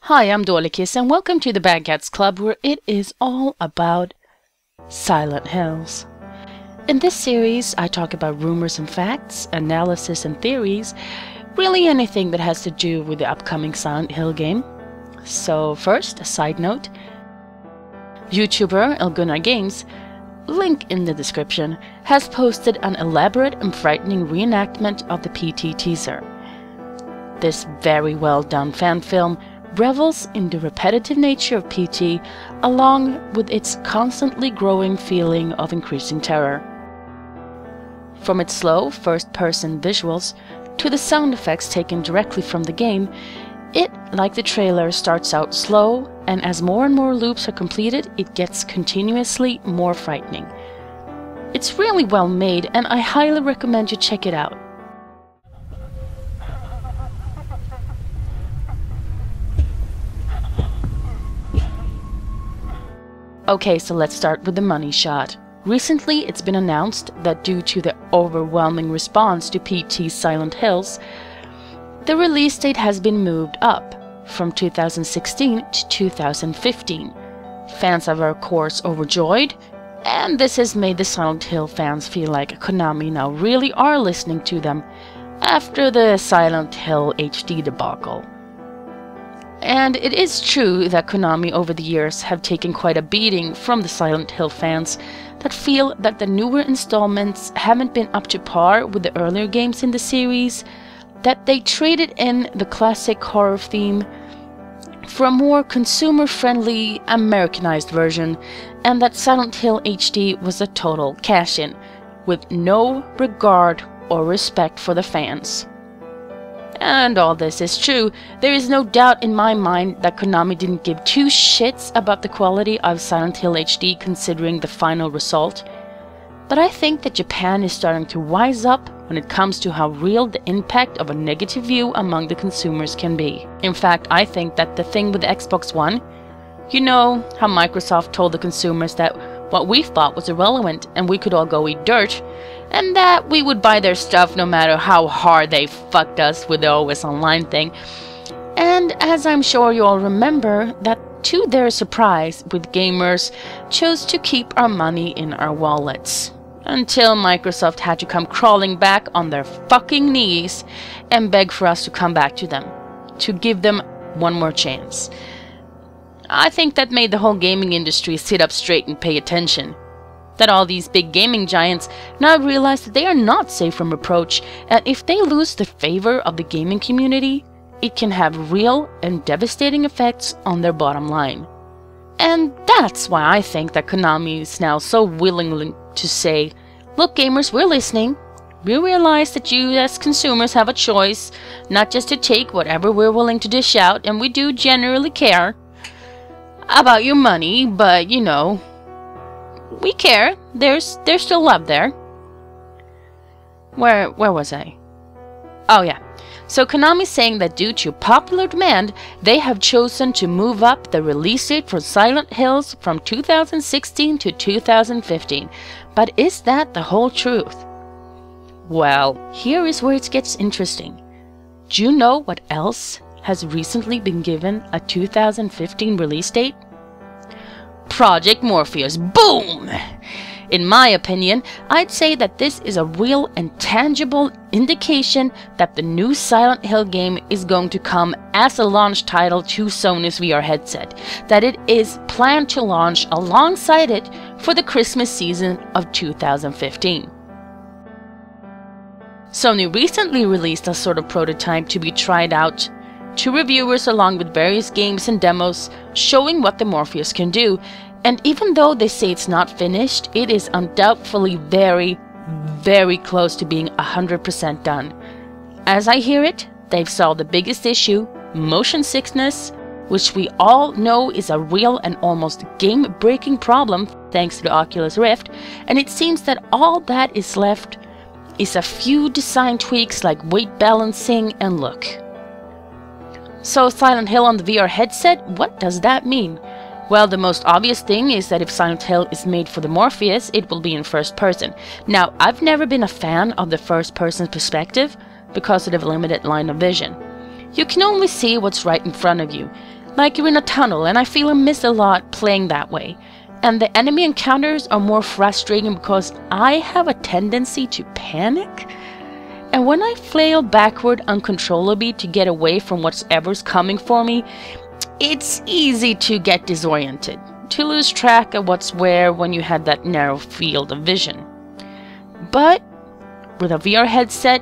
Hi, I'm Dolikisse and welcome to the Bad Cats Club, where it is all about Silent Hills. In this series, I talk about rumors and facts, analysis and theories, really anything that has to do with the upcoming Silent Hill game. So first, a side note. YouTuber Gunnar Games, link in the description, has posted an elaborate and frightening reenactment of the P.T. teaser. This very well done fan film revels in the repetitive nature of P.T. along with its constantly growing feeling of increasing terror. From its slow first-person visuals to the sound effects taken directly from the game, it, like the trailer, starts out slow, and as more and more loops are completed, it gets continuously more frightening. It's really well made, and I highly recommend you check it out. Okay, so let's start with the money shot. Recently, it's been announced that due to the overwhelming response to P.T.'s Silent Hills, the release date has been moved up from 2016 to 2015. Fans are of course overjoyed, and this has made the Silent Hill fans feel like Konami now really are listening to them after the Silent Hill HD debacle. And it is true that Konami over the years have taken quite a beating from the Silent Hill fans that feel that the newer installments haven't been up to par with the earlier games in the series, that they traded in the classic horror theme for a more consumer-friendly, Americanized version, and that Silent Hill HD was a total cash-in, with no regard or respect for the fans. And all this is true. There is no doubt in my mind that Konami didn't give two shits about the quality of Silent Hill HD considering the final result. But I think that Japan is starting to wise up when it comes to how real the impact of a negative view among the consumers can be. In fact, I think that the thing with the Xbox One, you know how Microsoft told the consumers that what we thought was irrelevant and we could all go eat dirt, and that we would buy their stuff no matter how hard they fucked us with the always online thing. And as I'm sure you all remember, that to their surprise, with gamers chose to keep our money in our wallets. Until Microsoft had to come crawling back on their fucking knees and beg for us to come back to them, to give them one more chance. I think that made the whole gaming industry sit up straight and pay attention. That all these big gaming giants now realize that they are not safe from reproach, and if they lose the favor of the gaming community, it can have real and devastating effects on their bottom line. And that's why I think that Konami is now so willing to say, look gamers, we're listening. We realize that you as consumers have a choice, not just to take whatever we're willing to dish out, and we do generally care about your money, but you know, we care. There's still love there. Where was I? Oh yeah. So Konami's saying that due to popular demand, they have chosen to move up the release date for Silent Hills from 2016 to 2015. But is that the whole truth? Well, here is where it gets interesting. Do you know what else has recently been given a 2015 release date? Project Morpheus. Boom! In my opinion, I'd say that this is a real and tangible indication that the new Silent Hill game is going to come as a launch title to Sony's VR headset, that it is planned to launch alongside it for the Christmas season of 2015. Sony recently released a sort of prototype to be tried out to reviewers along with various games and demos showing what the Morpheus can do, and even though they say it's not finished, it is undoubtedly very, very close to being 100% done. As I hear it, they've solved the biggest issue, motion sickness, which we all know is a real and almost game-breaking problem thanks to the Oculus Rift, and it seems that all that is left is a few design tweaks like weight balancing and look. So Silent Hill on the VR headset, what does that mean? Well, the most obvious thing is that if Silent Hill is made for the Morpheus, it will be in first person. Now, I've never been a fan of the first person perspective because of the limited line of vision. You can only see what's right in front of you. like you're in a tunnel, and I feel I miss a lot playing that way. And the enemy encounters are more frustrating because I have a tendency to panic. And when I flail backward uncontrollably to get away from whatever's coming for me, it's easy to get disoriented, to lose track of what's where when you had that narrow field of vision. But with a VR headset,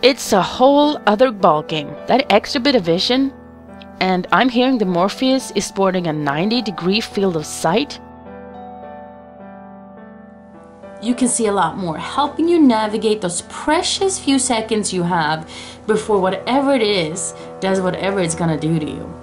it's a whole other ballgame. That extra bit of vision, and I'm hearing the Morpheus is sporting a 90-degree field of sight. You can see a lot more, helping you navigate those precious few seconds you have before whatever it is does whatever it's gonna do to you.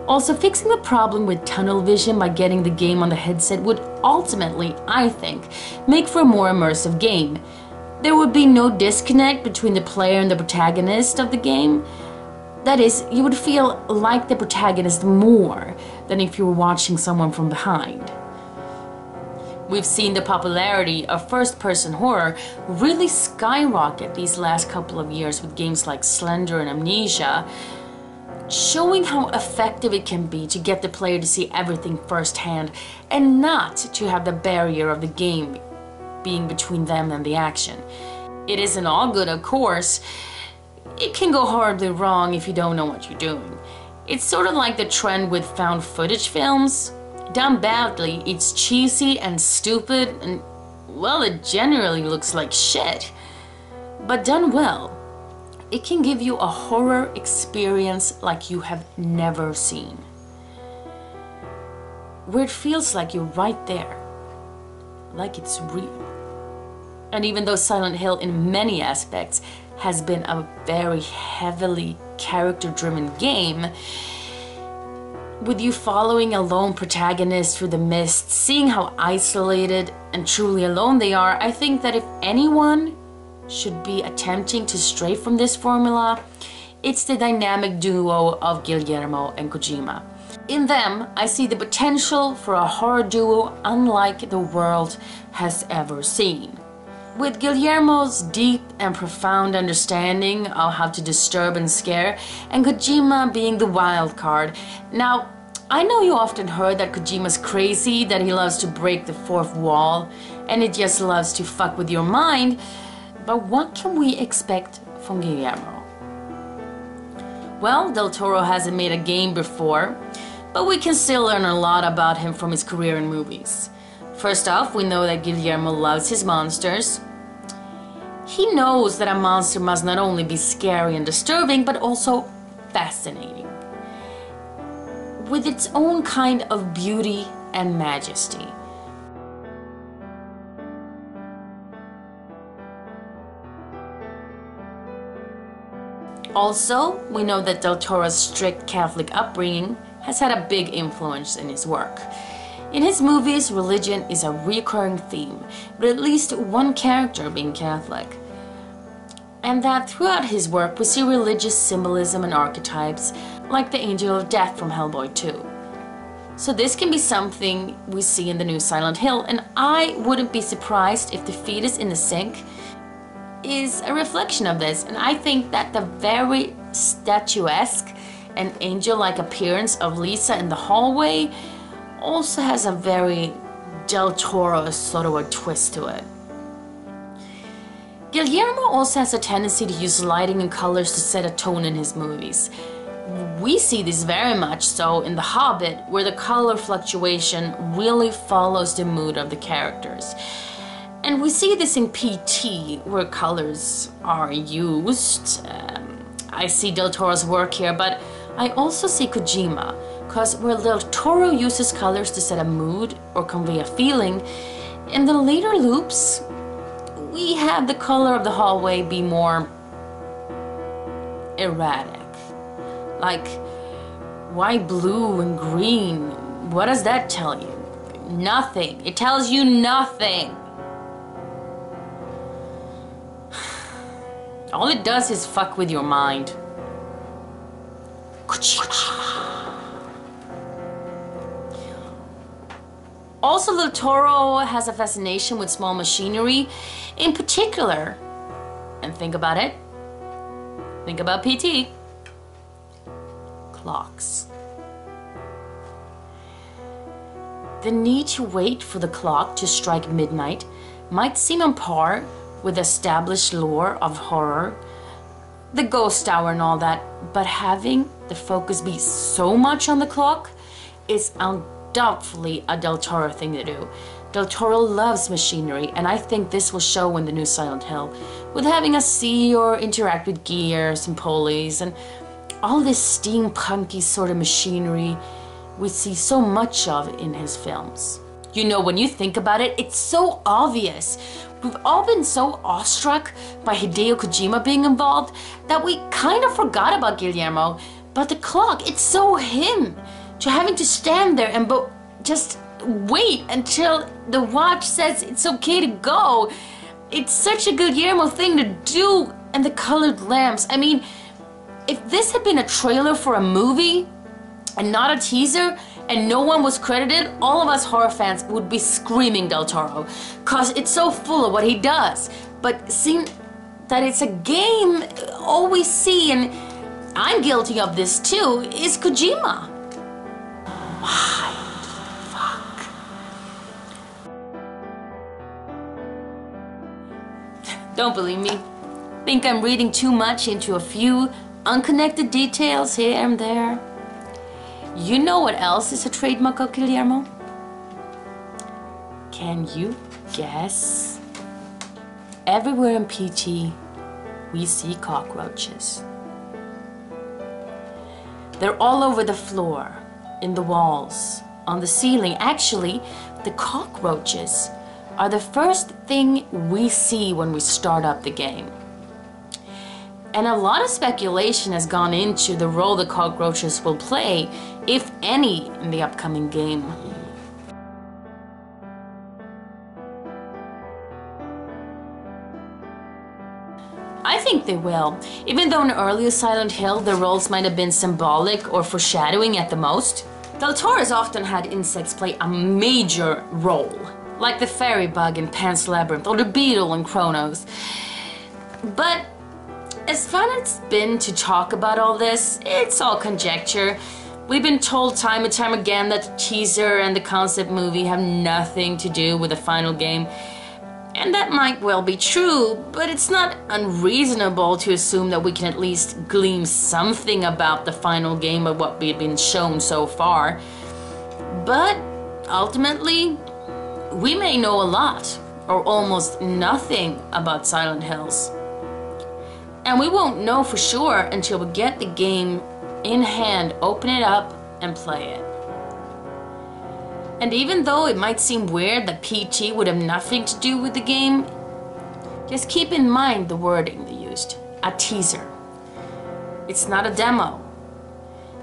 Also, fixing the problem with tunnel vision by getting the game on the headset would ultimately, I think, make for a more immersive game. There would be no disconnect between the player and the protagonist of the game. That is, you would feel like the protagonist more than if you were watching someone from behind. We've seen the popularity of first-person horror really skyrocket these last couple of years with games like Slender and Amnesia, showing how effective it can be to get the player to see everything firsthand and not to have the barrier of the game being between them and the action. It isn't all good, of course. It can go horribly wrong if you don't know what you're doing. It's sort of like the trend with found footage films. Done badly, it's cheesy and stupid, and, well, it generally looks like shit. But done well, it can give you a horror experience like you have never seen. Where it feels like you're right there, like it's real. And even though Silent Hill in many aspects has been a very heavily character-driven game, with you following a lone protagonist through the mist, seeing how isolated and truly alone they are, I think that if anyone should be attempting to stray from this formula, it's the dynamic duo of Guillermo and Kojima. In them, I see the potential for a horror duo unlike the world has ever seen. With Guillermo's deep and profound understanding of how to disturb and scare, and Kojima being the wild card. Now, I know you often heard that Kojima's crazy, that he loves to break the fourth wall, and he just loves to fuck with your mind, but what can we expect from Guillermo? Well, Del Toro hasn't made a game before, but we can still learn a lot about him from his career in movies. First off, we know that Guillermo loves his monsters. He knows that a monster must not only be scary and disturbing, but also fascinating, with its own kind of beauty and majesty. Also, we know that Del Toro's strict Catholic upbringing has had a big influence in his work. In his movies, religion is a recurring theme, with at least one character being Catholic. And that throughout his work we see religious symbolism and archetypes, like the Angel of Death from Hellboy 2. So this can be something we see in the new Silent Hill, and I wouldn't be surprised if the fetus in the sink is a reflection of this. And I think that the very statuesque and angel-like appearance of Lisa in the hallway also has a very Del Toro sort of a twist to it. Guillermo also has a tendency to use lighting and colors to set a tone in his movies. We see this very much so in The Hobbit, where the color fluctuation really follows the mood of the characters. And we see this in P.T, where colors are used. I see Del Toro's work here, but I also see Kojima, because where Del Toro uses colors to set a mood or convey a feeling, in the later loops, we have the color of the hallway be more erratic. Like, why blue and green? What does that tell you? Nothing. It tells you nothing. All it does is fuck with your mind. Also, Del Toro has a fascination with small machinery, in particular, and think about it, think about P.T. clocks. The need to wait for the clock to strike midnight might seem on par with established lore of horror, the ghost hour and all that, but having the focus be so much on the clock is undoubtedly a Del Toro thing to do. Del Toro loves machinery, and I think this will show in the new Silent Hill, with having us see or interact with gears and pulleys and all this steampunky sort of machinery we see so much of in his films. You know, when you think about it, it's so obvious. We've all been so awestruck by Hideo Kojima being involved that we kind of forgot about Guillermo. But the clock, it's so him. To having to stand there and just wait until the watch says it's okay to go. It's such a Guillermo thing to do. And the colored lamps. I mean, if this had been a trailer for a movie and not a teaser, and no one was credited, all of us horror fans would be screaming Del Toro, cause it's so full of what he does. But seeing that it's a game, all we see, and I'm guilty of this too, is Kojima. Why the fuck? Don't believe me? Think I'm reading too much into a few unconnected details here and there? You know what else is a trademark of Guillermo? Can you guess? Everywhere in PT, we see cockroaches. They're all over the floor, in the walls, on the ceiling. Actually, the cockroaches are the first thing we see when we start up the game. And a lot of speculation has gone into the role the cockroaches will play, if any, in the upcoming game. I think they will. Even though in earlier Silent Hill the roles might have been symbolic or foreshadowing at the most, Del Toro has often had insects play a major role, like the fairy bug in Pan's Labyrinth or the beetle in Chronos. But as fun as it's been to talk about all this, it's all conjecture. We've been told time and time again that the teaser and the concept movie have nothing to do with the final game. And that might well be true, but it's not unreasonable to assume that we can at least glean something about the final game of what we've been shown so far. But ultimately, we may know a lot, or almost nothing, about Silent Hills. And we won't know for sure until we get the game in hand, open it up, and play it. And even though it might seem weird that PT would have nothing to do with the game, just keep in mind the wording they used. A teaser. It's not a demo.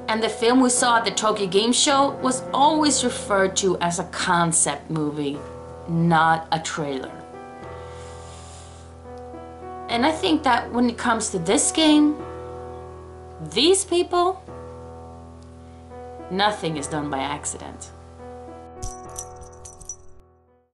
And the film we saw at the Tokyo Game Show was always referred to as a concept movie, not a trailer. And I think that when it comes to this game, these people, nothing is done by accident.